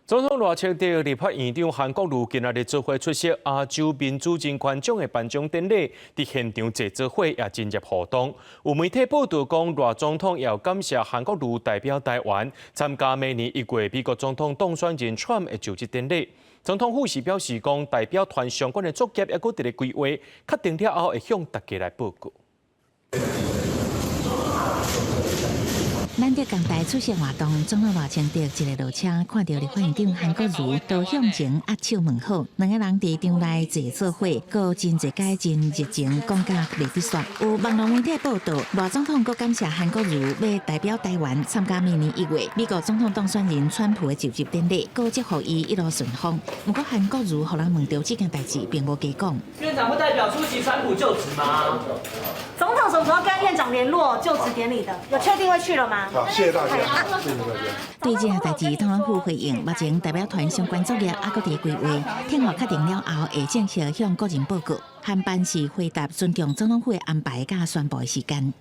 总统赖清德、立法院长韩国瑜今日做伙出席亚洲民主金权奖的颁奖典礼，伫现场坐做伙也真热互动。有媒体报道讲，赖总统要感谢韩国瑜代表台湾参加明年1月美国总统当选人 Trump 的就职典礼。总统府是表示讲，代表团相关的作业也搁伫咧规划，确定了后会向大家来报告。难得港台出席活动，总统赖清德一个落车，看到立法院长韩国瑜，都向前握手问好。两个人伫场内坐做伙，搁真侪解真热情，讲甲热得煞。有网络媒体报道，赖总统搁感谢韩国瑜要代表台湾参加明年1月美国总统当选人川普的就职典礼，搁祝福伊一路顺风。不过韩国瑜互人问到这件代志，并无加讲。院长不代表出席川普就职吗？总统什么时候跟院长联络就职典礼的？有确定会去了吗？好，谢谢大家，谢谢大家。对这件代志，总统府回应，目前代表团相关作业还搁伫规划，听候确定了后，会正式向国人报告。韩办是回答尊重总统府的安排甲宣布的时间。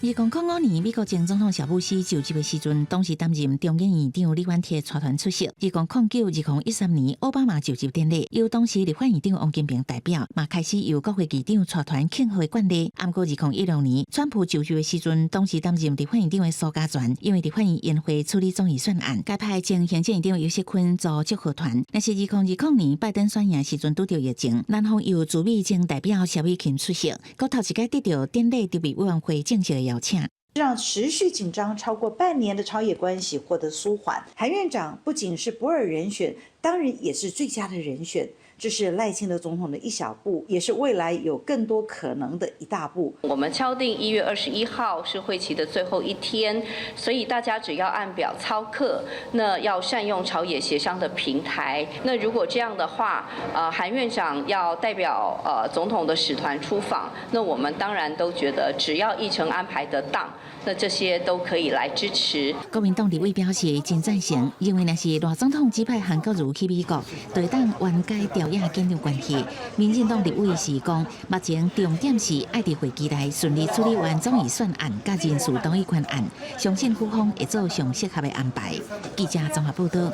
2005年，美国前总统小布希就职的时阵，当时担任众议院长李婉铁带团出席。2009、2013年，奥巴马就职典礼，由当时立法院长王金平代表，嘛开始由国会议长带团庆贺的惯例。不过2016年，川普就职的时阵，当时担任立法院长的苏家全，因为立法院宴会处理众议选案，该派前行政院长游锡堃做祝贺团。但是2020年拜登选赢时阵拄到疫情，南方由驻美前代表萧美琴出席，搁头一届得到典礼特别委员会正式的邀请。让持续紧张超过半年的朝野关系获得舒缓。韩院长不仅是不二人选，当然也是最佳的人选。这是赖清德总统的一小步，也是未来有更多可能的一大步。我们敲定1月21号是会期的最后一天，所以大家只要按表操课，那要善用朝野协商的平台。那如果这样的话，韩院长要代表总统的使团出访，那我们当然都觉得只要议程安排得当，那这些都可以来支持。国民党立委表示真赞成，因为若是赖总统指派韩国瑜去美国，就会当缓解朝野紧张关系。民进党立委是讲，目前重点是爱伫会期内顺利处理完众议选案甲人事同意权案，相信府方会做上适合的安排。记者综合报道。